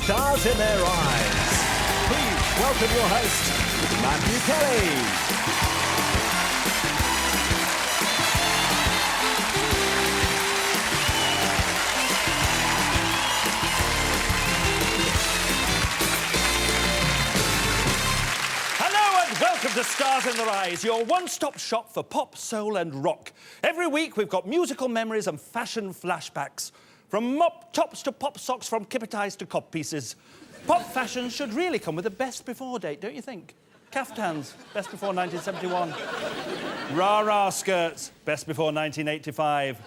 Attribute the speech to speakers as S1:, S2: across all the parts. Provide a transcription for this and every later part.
S1: Stars in Their Eyes. Please welcome your host, Matthew Kelly. Welcome to Stars in Their Eyes, your one-stop shop for pop, soul and rock. Every week we've got musical memories and fashion flashbacks. From mop tops to pop socks, from kipper ties to cop pieces. Pop fashion should really come with a best before date, don't you think? Caftans, best before 1971. Rah-rah skirts, best before 1985.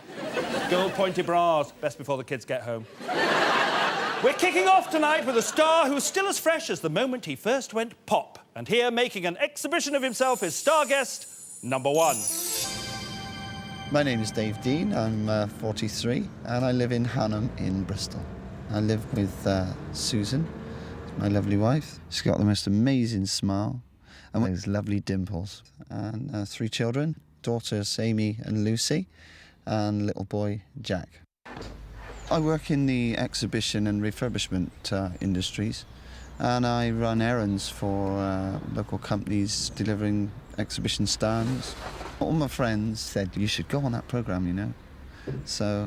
S1: Gold pointy bras, best before the kids get home. We're kicking off tonight with a star who's still as fresh as the moment he first went pop. And here, making an exhibition of himself, is star guest number one.
S2: My name is Dave Dean. I'm 43, and I live in Hanham in Bristol. I live with Susan, my lovely wife. She's got the most amazing smile and those lovely dimples. And 3 children, daughters Amy and Lucy, and little boy Jack. I work in the exhibition and refurbishment industries, and I run errands for local companies delivering exhibition stands. All my friends said, you should go on that programme, you know. So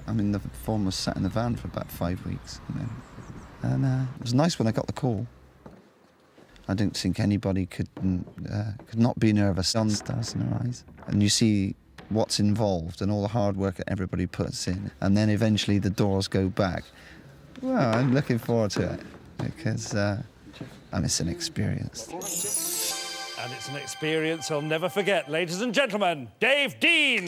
S2: I'm in the form was sat in the van for about 5 weeks. And it was nice when I got the call. I don't think anybody could not be nervous on Stars in Their Eyes. And you see what's involved and all the hard work that everybody puts in. And then eventually the doors go back. Well, I'm looking forward to it because it's an experience.
S1: And it's an experience I'll never forget. Ladies and gentlemen, Dave Dean.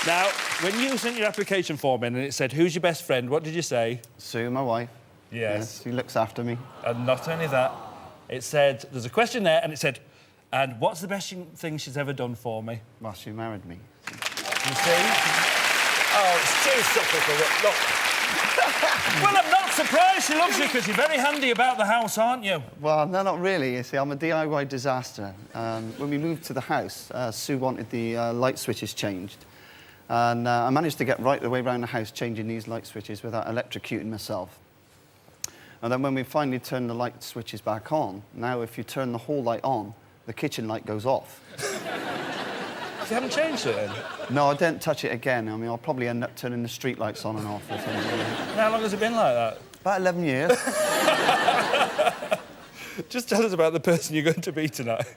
S1: Now, when you sent your application form in and it said, who's your best friend, what did you say?
S2: Sue, my wife.
S1: Yes.
S2: She looks after me.
S1: And not only that, it said, there's a question there, and it said, and what's the best thing she's ever done for me?
S2: Well, she married me.
S1: You see? Oh, it's too typical. Look. Well, I'm not surprised she loves you, because you're very handy about the house, aren't you?
S2: Well, no, not really. You see, I'm a DIY disaster. When we moved to the house, Sue wanted the light switches changed. And I managed to get right the way around the house changing these light switches without electrocuting myself. And then when we finally turned the light switches back on, now if you turn the hall light on, the kitchen light goes off.
S1: You haven't changed it, then?
S2: No, I didn't touch it again. I mean, I'll probably end up turning the street lights on and off or something.
S1: How long has it been like that?
S2: About 11 years.
S1: Just tell us about the person you're going to be tonight.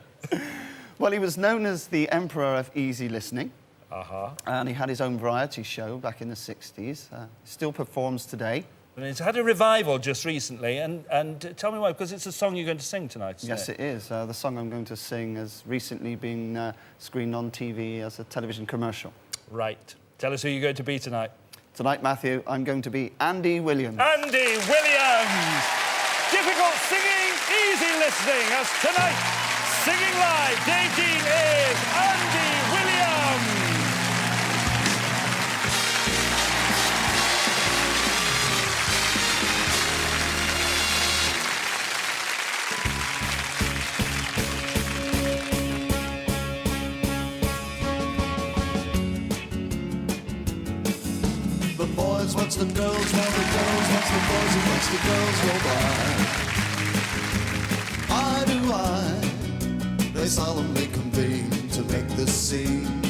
S2: Well, he was known as the Emperor of Easy Listening.
S1: Uh-huh.
S2: And he had his own variety show back in the 60s. Still performs today.
S1: And it's had a revival just recently, and tell me why, because it's a song you're going to sing tonight, isn't
S2: Yes, it is. The song I'm going to sing has recently been screened on TV as a television commercial.
S1: Right. Tell us who you're going to be tonight.
S2: Tonight, Matthew, I'm going to be Andy Williams.
S1: Andy Williams! Difficult singing, easy listening, as tonight, singing live, Dave Dean is Andy Williams!
S3: Watch the girls while the girls watch the boys and watch the girls go by. Eye to eye, they solemnly convene to make the scene,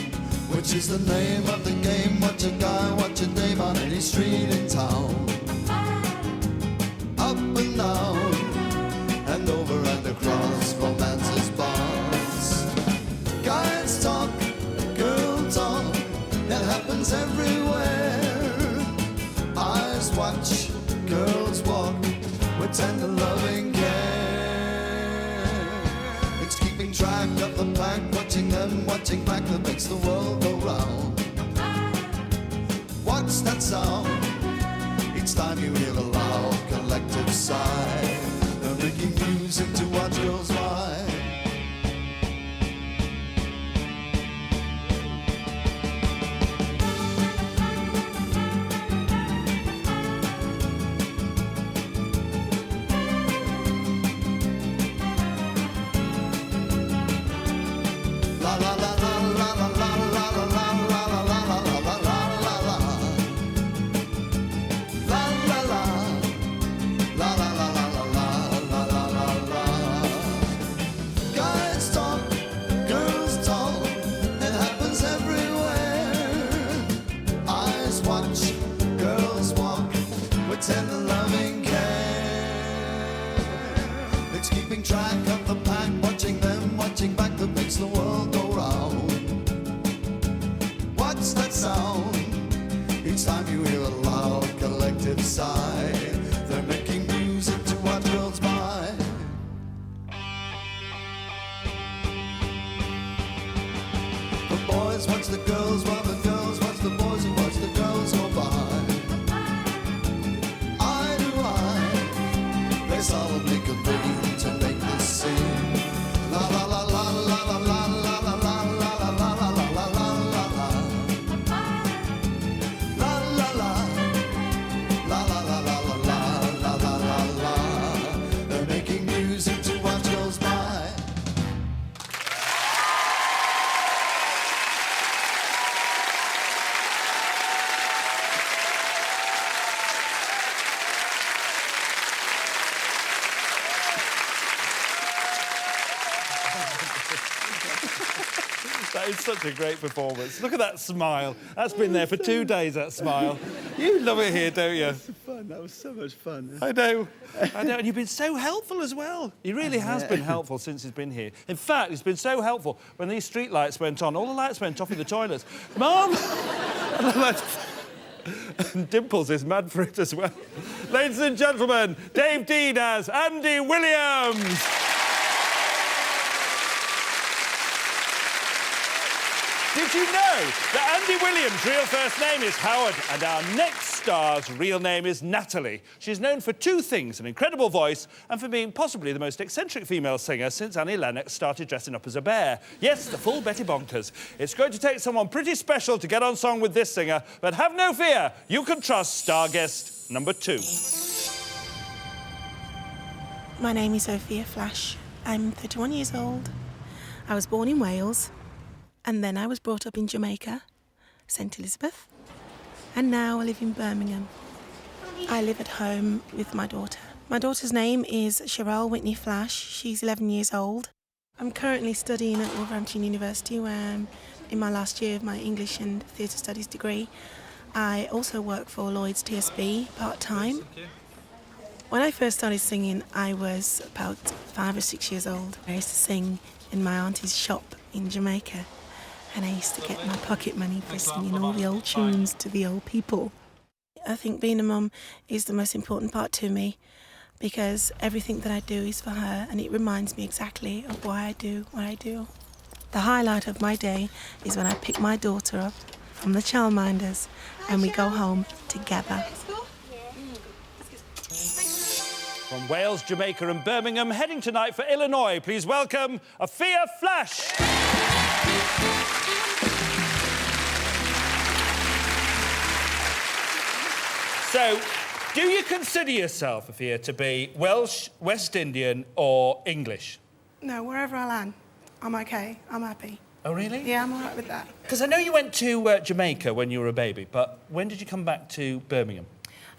S3: which is the name of the game. Watch a guy, watch a dame on any street in town. Up and down, and over and across, romance's bonds. Guys talk, girl talk, it happens everywhere. Eyes watch, girls walk with tender loving care. It's keeping track of the pack, watching them, watching back that makes the world go round. What's that sound? Each time you hear a loud collective sigh, they're making music to watch girls lie. La la la la la la. tender loving care. It's keeping track of the pack, watching them, watching back, that makes the world go round. What's that sound? Each time you hear a loud collective sigh, they're making music to what goes by. The boys watch the girls while the girls watch the boys and watch the girls go by. Eye to eye, they solemnly convene to make this scene. La la la la la la la la la la la la la la la la la la. La la la la la la la la la la la la. They're making music to what goes by.
S1: That is such a great performance. Look at that smile. That's been there for 2 days, that smile. You love it here, don't you?
S2: Fun. That was so much fun.
S1: I know. I know. And you've been so helpful as well. He really has been helpful since he's been here. In fact, he's been so helpful when these street lights went on. All the lights went off in the toilets. Mum! And Dimples is mad for it as well. Ladies and gentlemen, Dave Dean as Andy Williams. Did you know that Andy Williams' real first name is Howard and our next star's real name is Natalie? She's known for 2 things, an incredible voice and for being possibly the most eccentric female singer since Annie Lennox started dressing up as a bear. Yes, the full Betty Bonkers. It's going to take someone pretty special to get on song with this singer, but have no fear, you can trust star guest number 2.
S4: My name is Sophia Flash. I'm 31 years old. I was born in Wales. And then I was brought up in Jamaica, St Elizabeth, and now I live in Birmingham. I live at home with my daughter. My daughter's name is Cheryl Whitney Flash. She's 11 years old. I'm currently studying at Wolverhampton University, where I'm in my last year of my English and Theatre Studies degree. I also work for Lloyd's TSB part-time. When I first started singing, I was about 5 or 6 years old. I used to sing in my auntie's shop in Jamaica. And I used to get my pocket money for singing all the old tunes to the old people. I think being a mum is the most important part to me because everything that I do is for her and it reminds me exactly of why I do what I do. The highlight of my day is when I pick my daughter up from the childminders and we go home together.
S1: From Wales, Jamaica and Birmingham, heading tonight for Illinois, please welcome Afia Flash. So, do you consider yourself, Afia, to be Welsh, West Indian or English?
S4: No, wherever I land, I'm okay, I'm happy.
S1: Oh, really?
S4: Yeah, I'm all right with that.
S1: Because I know you went to Jamaica when you were a baby, but when did you come back to Birmingham?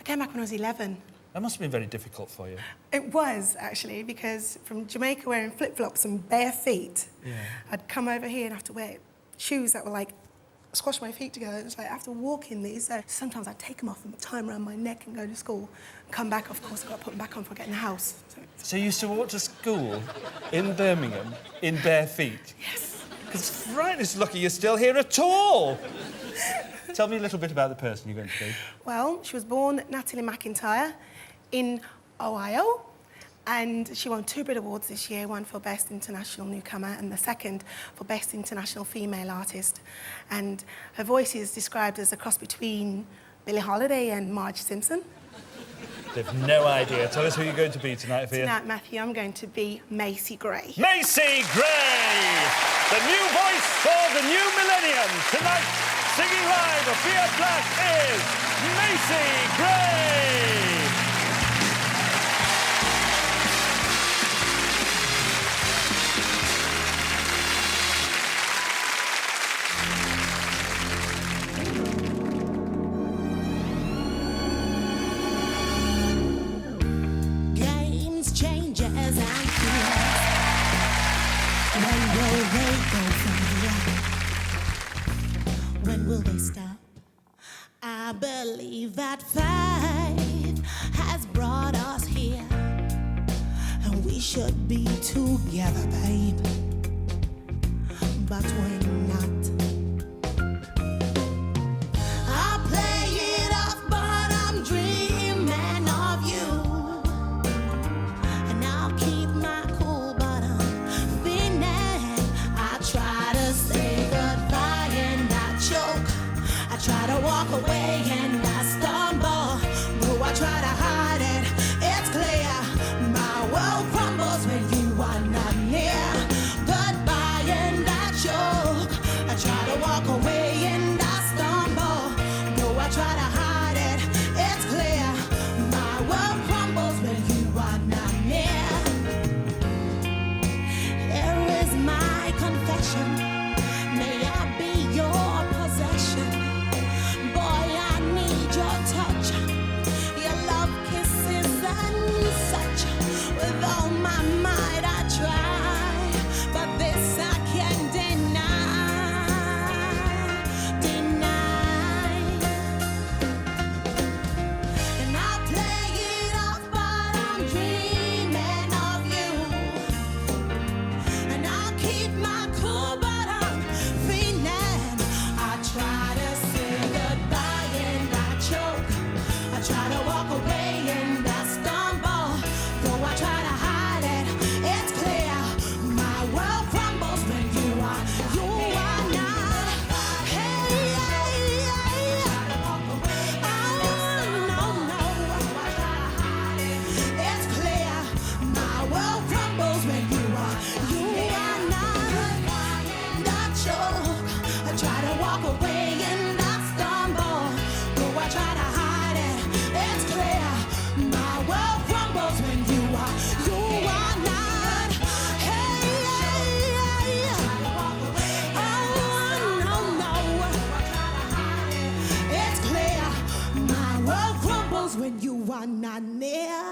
S4: I came back when I was 11.
S1: That must have been very difficult for you.
S4: It was, actually, because from Jamaica wearing flip-flops and bare feet, I'd come over here and have to wear shoes that were like, squash my feet together. It's like I have to walk in these. So sometimes I'd take them off and tie them around my neck and go to school. Come back, of course, I've got to put them back on before I get in the house.
S1: So you used to walk to school in Birmingham in bare feet?
S4: Yes.
S1: Because right, it's lucky you're still here at all. Tell me a little bit about the person you're going to be.
S4: Well, she was born Natalie McIntyre in Ohio, and she won 2 Brit Awards this year, one for Best International Newcomer and the second for Best International Female Artist. And her voice is described as a cross between Billie Holiday and Marge Simpson.
S1: They've no idea. Tell us who you're going to be tonight, Afia.
S4: Tonight, Matthew, I'm going to be Macy Gray.
S1: Macy Gray! The new voice for the new millennium. Tonight, singing live, Afia Flash is Macy Gray!
S5: When will they stop? I believe that fight
S4: should be together, babe, but we're not. I play it off, but I'm dreaming of you. And I'll keep my cool, but I'm feeling. I try to say goodbye and I choke. I try to walk away and I stumble. Though I try to hide it, it's clear. My world crumbles when you are not near. Goodbye and I choke. I try to walk away and I stumble. Though I try to hide it, it's clear. My world crumbles when you are not near. Here is my confession. May I be your possession. Boy, I need your touch, your love, kisses and such. With all my might I try, but this I can't deny. And I play it off, but I'm dreaming of you. And I'll keep my cool, but I'm feeling. I try to say goodbye and I choke. I try to walk away and I stumble. Though I try to hide it, it's clear. My world crumbles when you are not. Hey, oh, no. It's clear. My world crumbles when you are not. I choke. I try to walk away and I stumble. Though I try to hide it, it's clear. My world crumbles when you are not. Hey, oh, no. It's clear. My world crumbles when you are not near.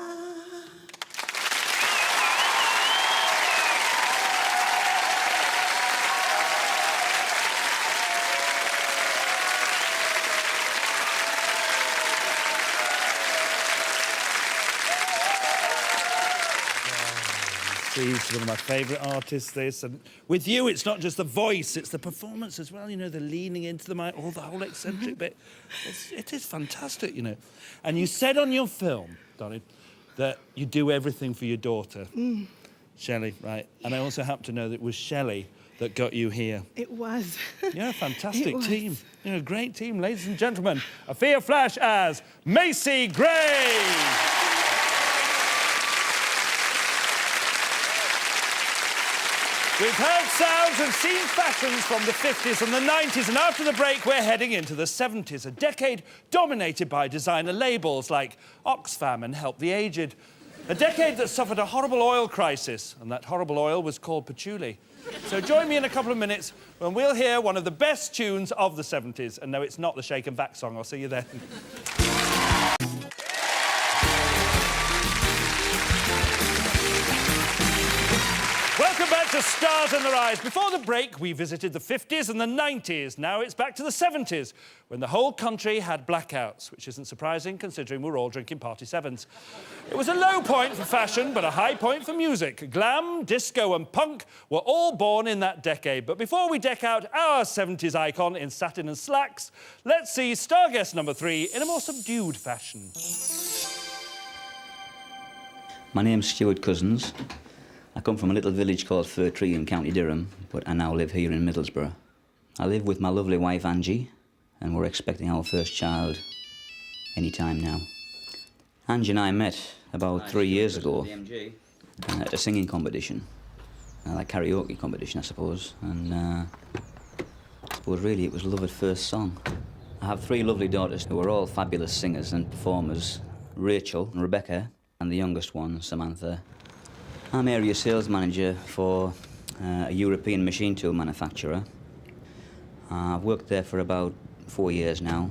S1: He's one of my favourite artists, this. And with you, it's not just the voice, it's the performance as well, you know, the leaning into the mic, all the whole eccentric bit. It is fantastic, you know. And you said on your film, Donnie, that you do everything for your daughter, Shelley, right? And I also happen to know that it was Shelley that got you here.
S4: It was.
S1: You're a fantastic
S4: It was.
S1: team. You're a great team. Ladies and gentlemen, Afia Flash as Macy Gray. We've heard sounds and seen fashions from the 50s and the 90s, and after the break, we're heading into the 70s, a decade dominated by designer labels like Oxfam and Help the Aged. A decade that suffered a horrible oil crisis, and that horrible oil was called patchouli. So join me in a couple of minutes when we'll hear one of the best tunes of the 70s. And no, it's not the Shake and Vac song. I'll see you then. Welcome back to Stars in Their Eyes. Before the break, we visited the 50s and the 90s. Now it's back to the 70s, when the whole country had blackouts, which isn't surprising considering we're all drinking Party 7s. It was a low point for fashion, but a high point for music. Glam, disco and punk were all born in that decade. But before we deck out our 70s icon in satin and slacks, let's see star guest number 3 in a more subdued fashion.
S5: My name's Stuart Cousins. I come from a little village called Furtree in County Durham, but I now live here in Middlesbrough. I live with my lovely wife Angie, and we're expecting our first child any time now. Angie and I met about 3 years ago at a singing competition, like karaoke competition, I suppose, and I suppose really it was love at first song. I have 3 lovely daughters who are all fabulous singers and performers, Rachel and Rebecca, and the youngest one, Samantha. I'm area sales manager for a European machine tool manufacturer. I've worked there for about 4 years now.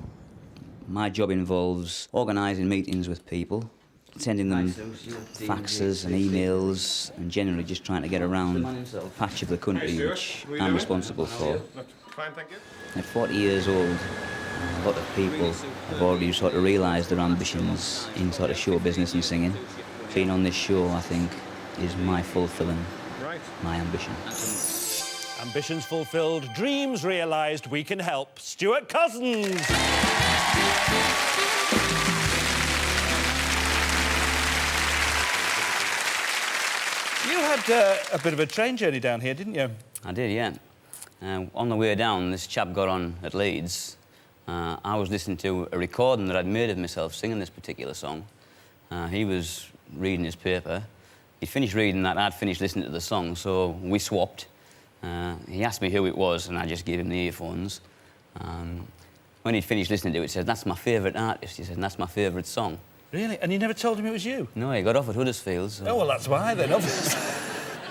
S5: My job involves organising meetings with people, sending them faxes and emails, and generally just trying to get around a patch of the country which I'm responsible for.
S6: Fine, thank you.
S5: At 40 years old, a lot of people have already sort of realised their ambitions in sort of show business and singing. Being on this show, I think, is my fulfilling my ambition.
S1: Ambitions fulfilled, dreams realised, we can help. Stuart Cousins! You had a bit of a train journey down here, didn't you?
S5: I did, yeah. On the way down, this chap got on at Leeds. I was listening to a recording that I'd made of myself singing this particular song. He was reading his paper. He'd finished reading that, I'd finished listening to the song, so we swapped. He asked me who it was, and I just gave him the earphones. When he'd finished listening to it, he said, "That's my favourite artist," he said, "and that's my favourite song."
S1: Really? And you never told him it was you?
S5: No, he got off at Huddersfield. So
S1: Oh, well, that's why then, obviously.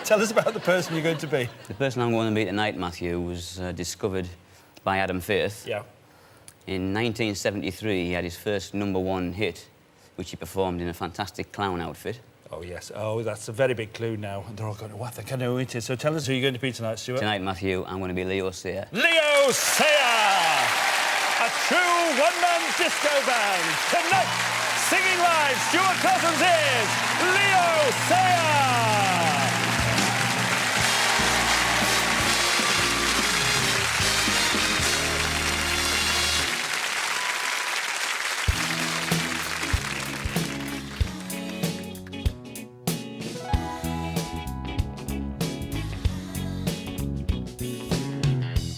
S1: Tell us about the person you're going to be.
S5: the person I'm going to be tonight, Matthew, was discovered by Adam Faith.
S1: Yeah.
S5: In 1973, he had his first #1 hit, which he performed in a fantastic clown outfit.
S1: Oh, yes. Oh, that's a very big clue now. And they're all going, oh, I think I know who it is. So tell us who you're going to be tonight, Stuart.
S5: Tonight, Matthew, I'm going to be Leo Sayer.
S1: Leo Sayer! A true one-man disco band. Tonight, singing live, Stuart Cousins is Leo Sayer!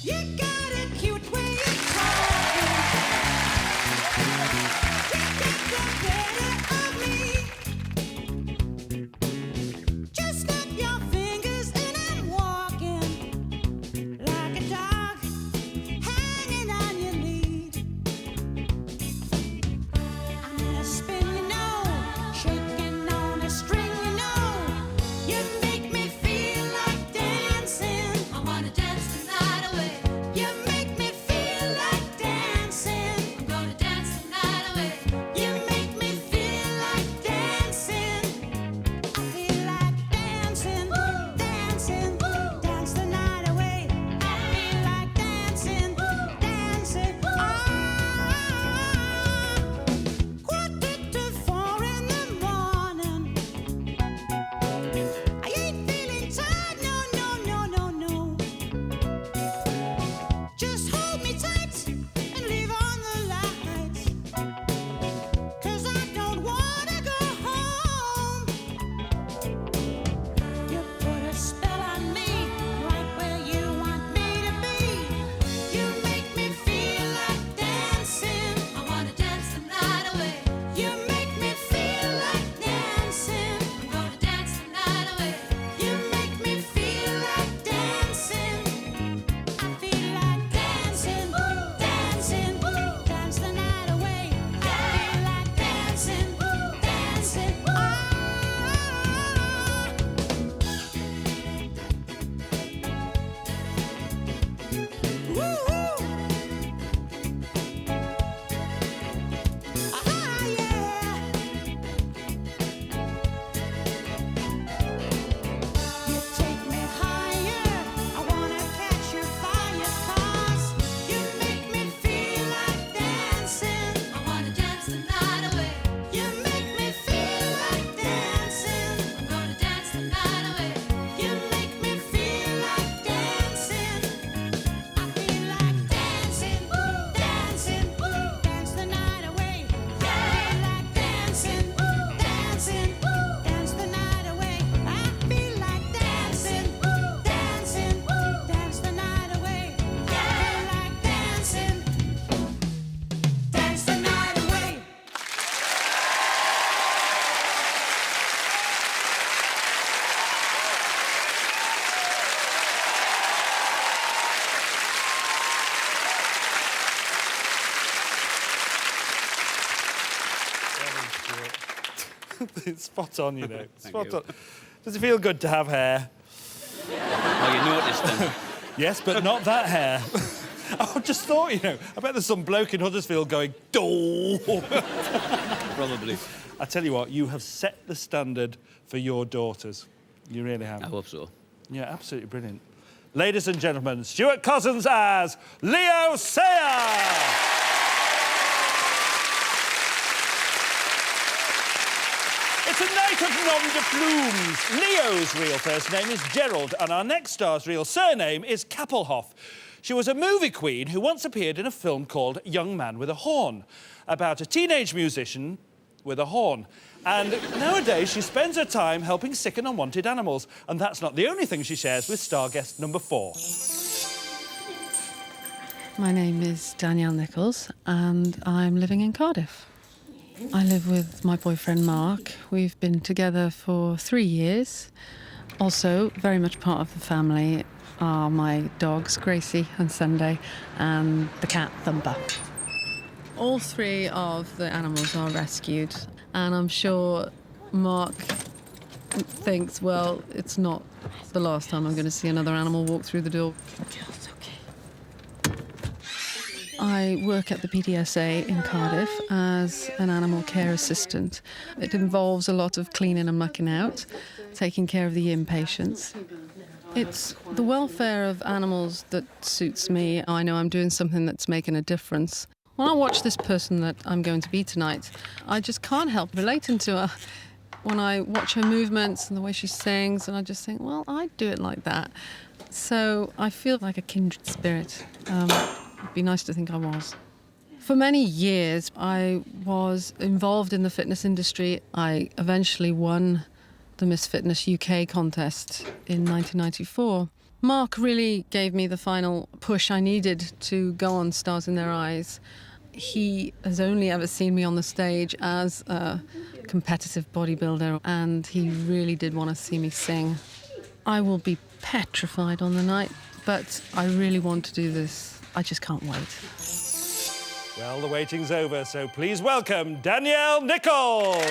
S6: You got a cute way of talking. You got the better of me. Just snap your fingers and I'm walking like a dog hanging on your lead. I'm in a spin, you know, shaking on a string, you know. You make me feel like dancing. I wanna dance the night away. You make me feel like dancing. I'm gonna dance the night away. You make me feel like dancing. I feel like dancing, dancing, dance the night away. I feel like dancing, dancing. Quarter to 4 in the morning. I ain't feeling tired, no. Just hold me tight and leave on the lights. 'Cause I don't wanna go home. You put a spell on me, right where you want me to be. You make me feel like dancing. I wanna dance the night away. You make me feel like dancing. I'm gonna dance the night away. You make me feel like dancing. I feel like dancing, dancing, dance the night away. I feel like dancing, dancing. You take me higher. I wanna catch your fire, 'cause you make me feel like dancing. I wanna dance the night away. You make me feel like dancing. I'm gonna dance the night away. You make me feel like dancing. I feel like dancing, dancing, dance the night away. I feel like dancing, dancing, dance the night away. I feel like dancing, dancing, dance the night away. I feel like dancing, dance the night away.
S1: It's spot on, you know. Spot
S5: you.
S1: on. Does it feel good to have hair?
S5: Oh, you noticed them.
S1: Yes, but not that hair. I just thought, you know, I bet there's some bloke in Huddersfield going, "Doo."
S5: Probably.
S1: I tell you what, you have set the standard for your daughters. You really have.
S5: I hope so.
S1: Yeah, absolutely brilliant. Ladies and gentlemen, Stuart Cousins as Leo Sayer! It's a night of nom de plumes. Leo's real first name is Gerald, and our next star's real surname is Kappelhoff. She was a movie queen who once appeared in a film called Young Man with a Horn, about a teenage musician with a horn. And nowadays, she spends her time helping sick and unwanted animals. And that's not the only thing she shares with star guest number 4.
S7: My name is Danielle Nichols, and I'm living in Cardiff. I live with my boyfriend Mark. We've been together for 3 years. Also, very much part of the family are my dogs, Gracie and Sunday, and the cat, Thumper. All 3 of the animals are rescued, and I'm sure Mark thinks, well, it's not the last time I'm going to see another animal walk through the door. I work at the PDSA in Cardiff as an animal care assistant. It involves a lot of cleaning and mucking out, taking care of the inpatients. It's the welfare of animals that suits me. I know I'm doing something that's making a difference. When I watch this person that I'm going to be tonight, I just can't help relating to her. When I watch her movements and the way she sings, and I just think, well, I'd do it like that. So I feel like a kindred spirit. It'd be nice to think I was. For many years, I was involved in the fitness industry. I eventually won the Miss Fitness UK contest in 1994. Mark really gave me the final push I needed to go on Stars in Their Eyes. He has only ever seen me on the stage as a competitive bodybuilder, and he really did want to see me sing. I will be petrified on the night, but I really want to do this. I just can't wait.
S1: Well, the waiting's over, so please welcome Danielle Nichols.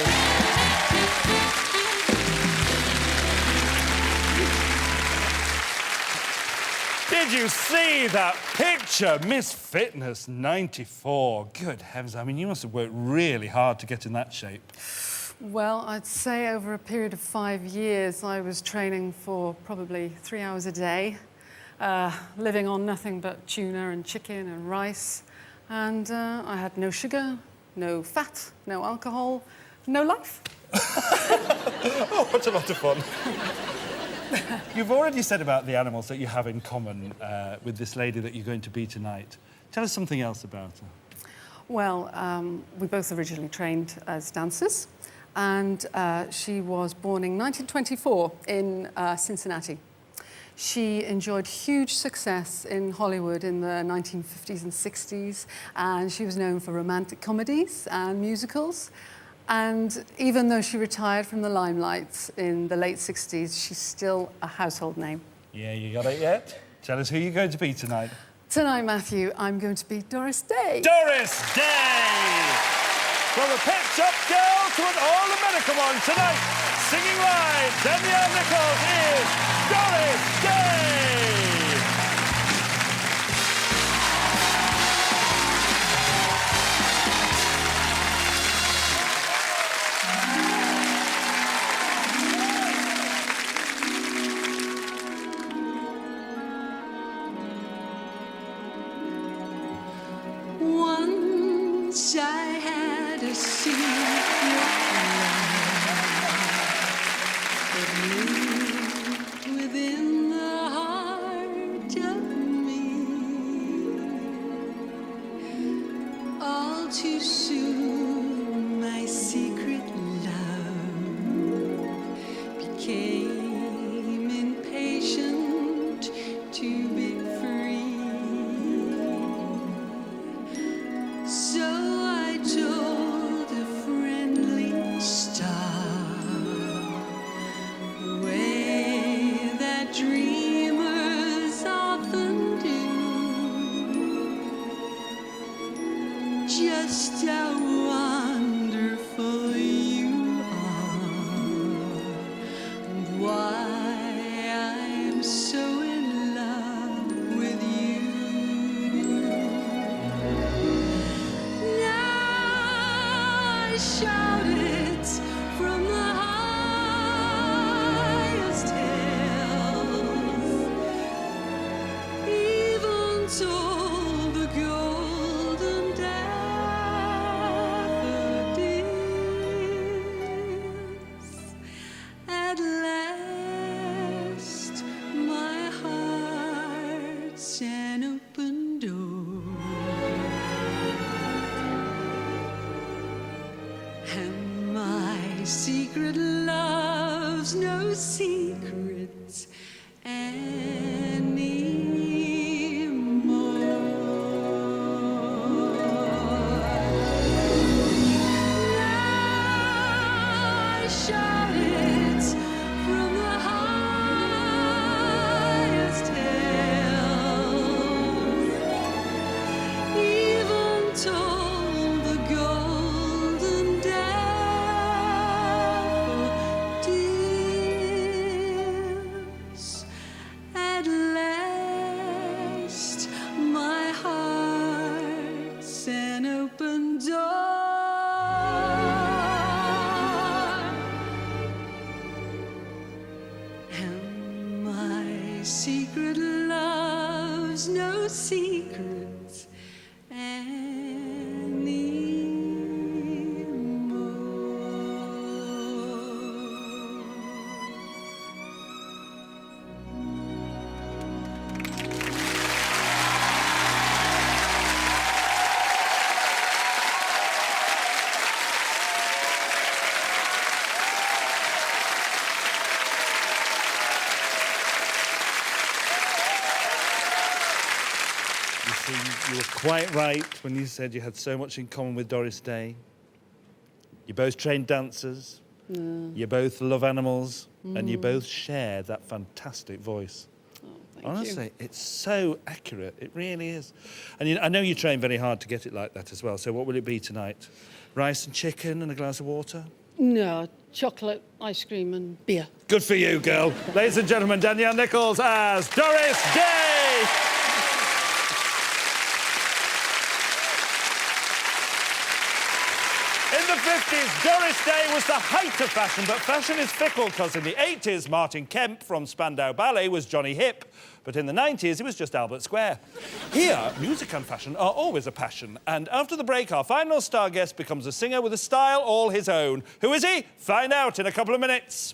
S1: Did you see that picture? Miss Fitness 94. Good heavens, I mean, you must have worked really hard to get in that shape.
S7: Well, I'd say over a period of 5 years, I was training for probably 3 hours a day, living on nothing but tuna and chicken and rice. And I had no sugar, no fat, no alcohol, no life.
S1: Oh, what a lot of fun. You've already said about the animals that you have in common with this lady that you're going to be tonight. Tell us something else about her.
S7: Well, we both originally trained as dancers, and she was born in 1924 in Cincinnati. She enjoyed huge success in Hollywood in the 1950s and 60s, and she was known for romantic comedies and musicals. And even though she retired from the limelight in the late 60s, she's still a household name.
S1: Yeah, you got it yet? Tell us who you're going to be tonight.
S7: Tonight, Matthew, I'm going to be Doris Day.
S1: Doris Day! From a Pet Shop Girl to an all-American one tonight, singing live, Danielle Nichols is Doris Day!
S6: Once I had a secret love that lived within the heart of me. All too soon, my secret love became impatient to be free. So I told a friendly star the way that dreamers often do, just how wonderful you are, and secret loves no secrets I shout it from the highest hill, even told the golden daffodils. At last, my heart's an open door. And my secret loves no secrets anymore.
S1: You see, you were quite right when you said you had so much in common with Doris Day. You're both trained dancers, you both love animals, and you both share that fantastic voice. Honestly, it's so accurate. It really is. And I know you train very hard to get it like that as well. So what will it be tonight? Rice and chicken and a glass of water?
S8: No, chocolate, ice cream and beer.
S1: Good for you, girl. Ladies and gentlemen, Danielle Nichols as Doris Day. In the 50s, Doris Day was the height of fashion, but fashion is fickle because in the 80s, Martin Kemp from Spandau Ballet was Johnny Hip, but in the 90s, it was just Albert Square. Here, music and fashion are always a passion, and after the break, our final star guest becomes a singer with a style all his own. Who is he? Find out in a couple of minutes.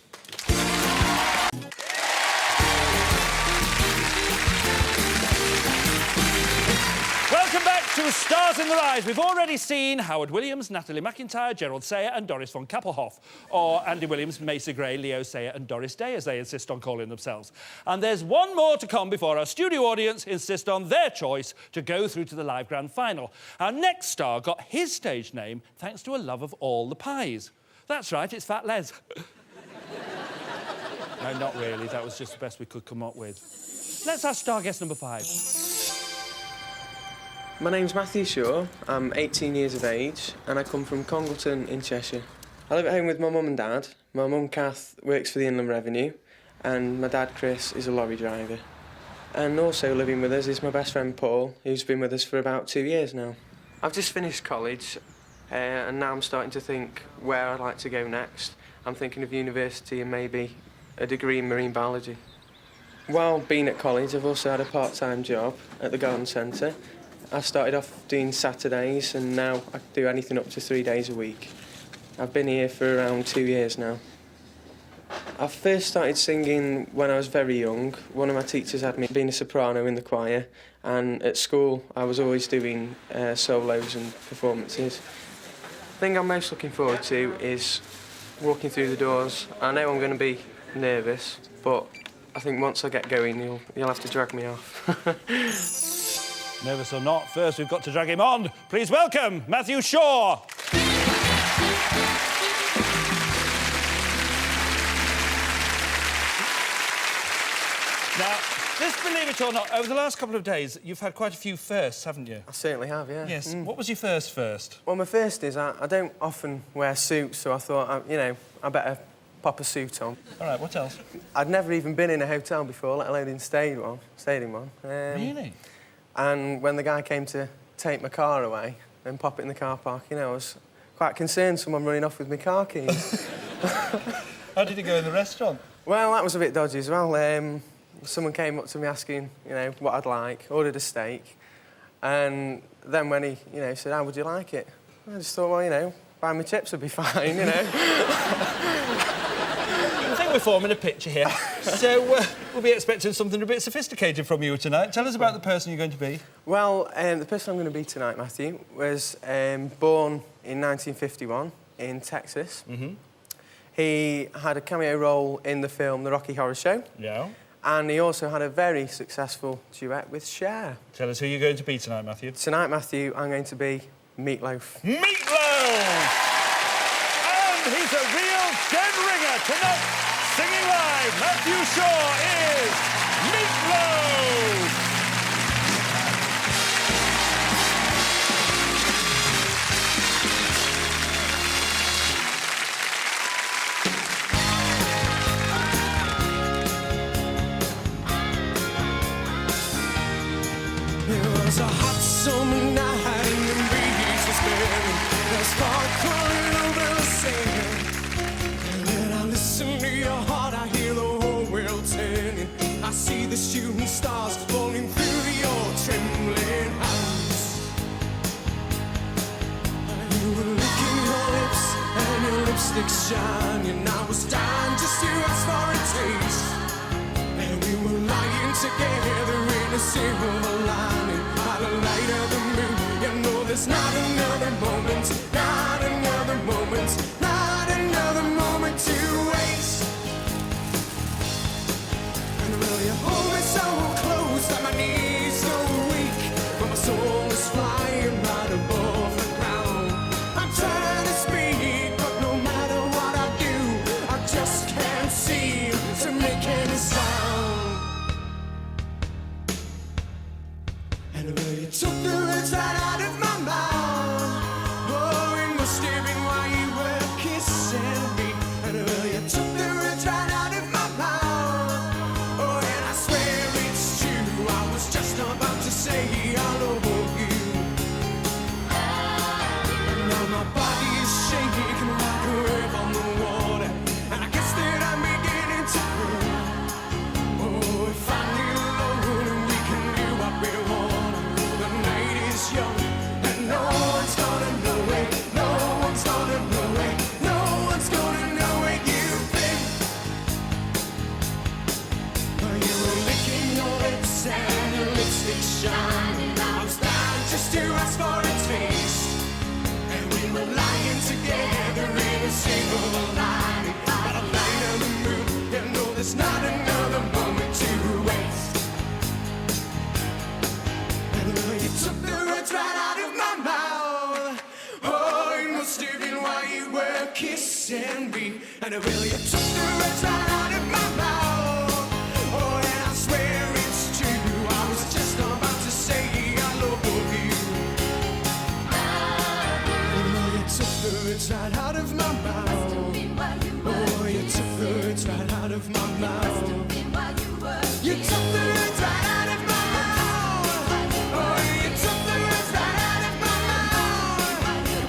S1: Welcome back to Stars in the Rise. We've already seen Howard Williams, Natalie McIntyre, Gerald Sayer and Doris von Kappelhoff, or Andy Williams, Mesa Gray, Leo Sayer and Doris Day, as they insist on calling themselves. And there's one more to come before our studio audience insist on their choice to go through to the live grand final. Our next star got his stage name thanks to a love of all the pies. That's right, it's Fat Les. No, not really. That was just the best we could come up with. Let's ask star guest number 5.
S9: My name's Matthew Shaw, I'm 18 years of age and I come from Congleton in Cheshire. I live at home with my mum and dad. My mum Kath works for the Inland Revenue and my dad Chris is a lorry driver. And also living with us is my best friend Paul, who's been with us for about 2 years now. I've just finished college and now I'm starting to think where I'd like to go next. I'm thinking of university and maybe a degree in marine biology. While being at college, I've also had a part-time job at the garden centre. I started off doing Saturdays and now I do anything up to 3 days a week. I've been here for around 2 years now. I first started singing when I was very young. One of my teachers had me being a soprano in the choir, and at school I was always doing solos and performances. The thing I'm most looking forward to is walking through the doors. I know I'm going to be nervous, but I think once I get going you'll have to drag me off.
S1: Nervous or not, first we've got to drag him on. Please welcome Matthew Shaw. Now, this, believe it or not, over the last couple of days, you've had quite a few firsts, haven't you?
S9: I certainly have, yeah.
S1: Yes. What was your first?
S9: Well, my first is I don't often wear suits, so I thought, I better pop a suit on.
S1: All right, what else?
S9: I'd never even been in a hotel before, let alone stayed in one.
S1: Really?
S9: And when the guy came to take my car away and pop it in the car park, I was quite concerned someone running off with my car keys.
S1: How did it go in the restaurant?
S9: Well, that was a bit dodgy as well. Someone came up to me asking, what I'd like, ordered a steak, and then when he, said, how would you like it? I just thought, well, buy me chips would be fine,
S1: I think we're forming a picture here. So, we'll be expecting something a bit sophisticated from you tonight. Tell us about the person you're going to be.
S9: Well, the person I'm going to be tonight, Matthew, was born in 1951 in Texas. He had a cameo role in the film The Rocky Horror Show.
S1: Yeah.
S9: And he also had a very successful duet with Cher.
S1: Tell us who you're going to be tonight, Matthew.
S9: Tonight, Matthew, I'm going to be Meatloaf.
S1: Meatloaf! And he's a real dead ringer tonight. Singing live, Matthew Shaw is Meatloaf!
S3: It was a hot summer night and the breeze was burning. There's fog crawling over the sand. And when I listen to your heart, I hear the whole world turning. I see the shooting stars falling through your trembling hands. You were licking your lips and your lipstick shining. I was dying just to ask for a taste. And we were lying together in a silver lining by the light of the moon. You know there's not another moment, not another moment, not another moment to waste. And will you hold me so close that my knees so weak, but my soul is flying right above the ground. I'm trying to speak, but no matter what I do, I just can't seem to make any sound. And well, you took the words right out of my mouth. Oh, it must have been why you were kissing me. And well, you took the words right out of my mouth. Oh, and I swear it's true. I was just about to say I love you. Now my body is shaking like a wave on the water, and I guess that I'm beginning to grow. Oh, if I knew alone and we can do what we want. The night is young and no one's gonna know it. No one's gonna know it. No one's gonna know it. You've been. You were licking your lips and your lipstick shining. I was dying just to ask for a taste. And we were lying together in a single lining by the light of the moon. You know there's not another moment to waste. And well, you took the words right out of my mouth. Oh, it must have been why you were kissing me. And well, you took the words right out of my mouth. Oh, and I swear it's true. I was just about to say I love you. Oh, you took the words right out of my mouth. Oh, you took the words right out of my mouth. You took the words right out of my mouth. Oh, you took the words right out of my mouth.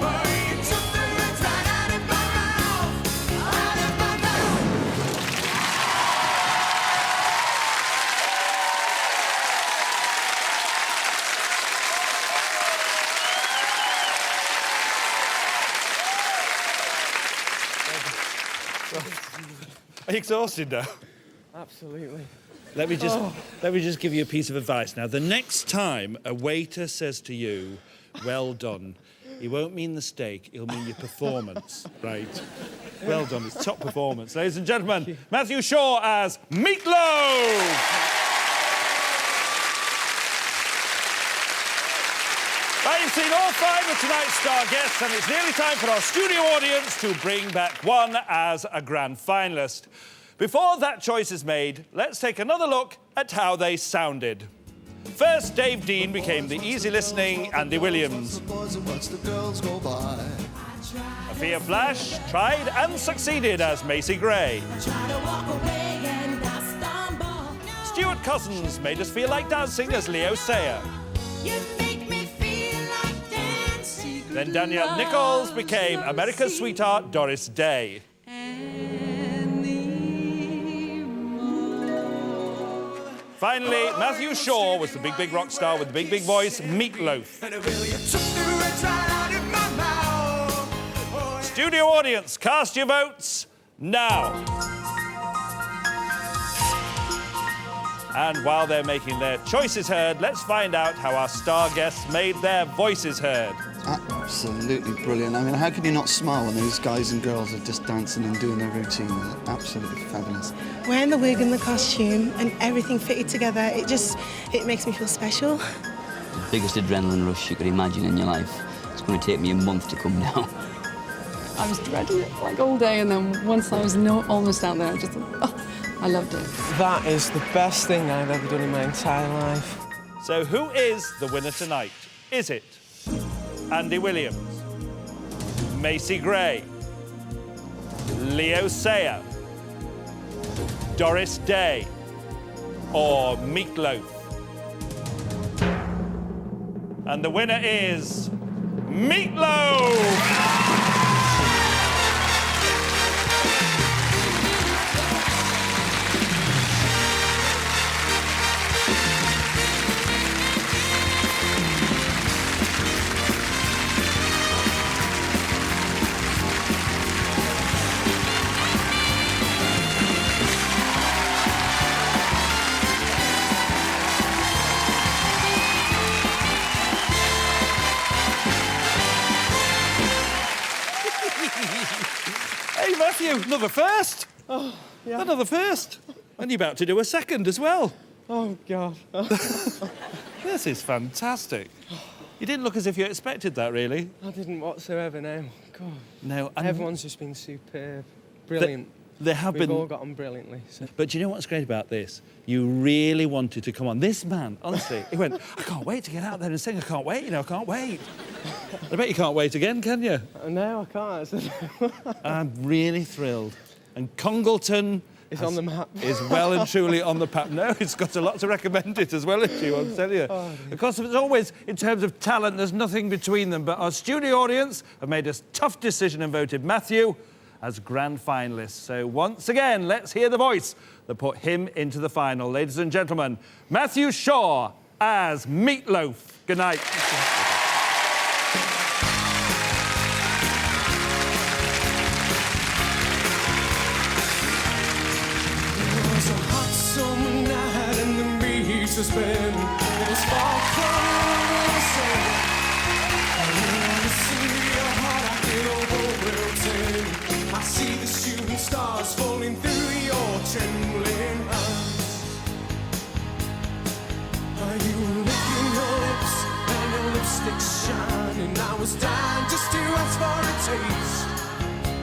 S3: Oh, you took the words right out of my mouth. Out of my mouth.
S1: Are you exhausted now?
S9: Absolutely.
S1: Let me just give you a piece of advice. Now, the next time a waiter says to you, "Well done," he won't mean the steak, he'll mean your performance, right? Well done, it's top performance. Ladies and gentlemen, Matthew Shaw as Meatloaf! Right, you've seen all 5 of tonight's star guests, and it's nearly time for our studio audience to bring back one as a grand finalist. Before that choice is made, let's take another look at how they sounded. First, Dave Dean became the easy-listening Andy Williams. Sophia Flash tried and succeeded as Macy Gray. Stuart Cousins made us feel like dancing as Leo Sayer. Then Danielle Nichols became America's sweetheart Doris Day. Finally, Matthew Shaw was the big rock star with the big voice, Meatloaf. Studio audience, cast your votes now. And while they're making their choices heard, let's find out how our star guests made their voices heard.
S2: absolutely brilliant. I mean, how can you not smile when those guys and girls are just dancing and doing their routine? They're absolutely fabulous.
S4: Wearing the wig and the costume and everything fitted together, it makes me feel special.
S5: The biggest adrenaline rush you could imagine in your life. It's going to take me a month to come down.
S7: I was dreading it like all day, and then once I was almost out there, I just thought, oh, I loved it.
S9: That is the best thing I've ever done in my entire life.
S1: So who is the winner tonight? Is it Andy Williams, Macy Gray, Leo Sayer, Doris Day, or Meatloaf? And the winner is Meatloaf! Hey, Matthew, another first.
S9: Oh, yeah.
S1: Another first. And you're about to do a second as well.
S9: Oh, God.
S1: This is fantastic. You didn't look as if you expected that, really.
S9: I didn't whatsoever, no. God.
S1: No, and
S9: Everyone's just been superb. Brilliant.
S1: There have
S9: We've
S1: been...
S9: all got on brilliantly. So.
S1: But do you know what's great about this? You really wanted to come on. This man, honestly, he went, I can't wait to get out there and sing. I can't wait, you know, I can't wait. I bet you can't wait again, can you?
S9: No, I can't.
S1: I'm really thrilled. And Congleton...
S9: It's on the map.
S1: Is well and truly on the map. No, it's got a lot to recommend it as well as you, I'll tell you. Of course, as always, in terms of talent, there's nothing between them. But our studio audience have made a tough decision and voted Matthew as grand finalist. So once again, let's hear the voice that put him into the final. Ladies and gentlemen, Matthew Shaw as Meatloaf. Good night.
S3: Suspend this fall from the sun. I wanna see your heart, I feel overwhelmed. I see the shooting stars falling through your trembling eyes. You were licking your lips and your lipstick shining. I was dying just to ask for a taste.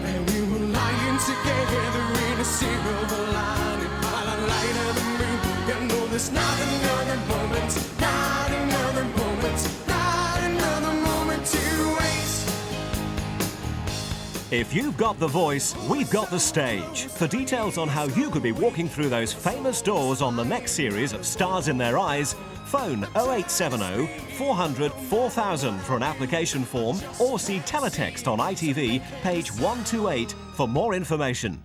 S3: And we were lying together in a silver lining by the light of the moon. You know there's not another moment, not another moment, not another moment to waste.
S10: If you've got the voice, we've got the stage. For details on how you could be walking through those famous doors on the next series of Stars in Their Eyes, phone 0870 400 4000 for an application form or see teletext on ITV, page 128 for more information.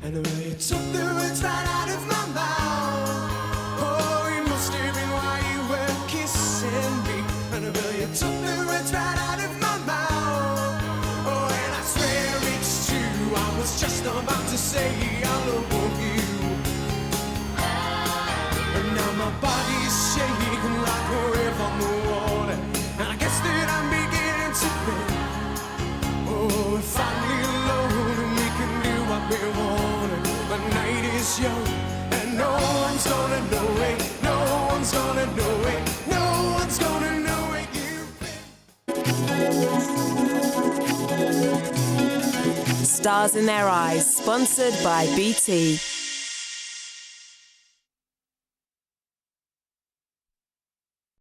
S3: And the way you took the words right out of my mouth. Oh, it must have been why you were kissing me. And the way you took the words right out of my mouth. Oh, and I swear it's true. I was just about to say I love you. And now my body's shaking like a wave on the water. And I guess that I'm beginning to bend. Oh, we're finally alone and we can do what we want. The night is young and no one's gonna know it. No one's gonna know it. No one's gonna know it.
S11: Stars in Their Eyes, sponsored by BT.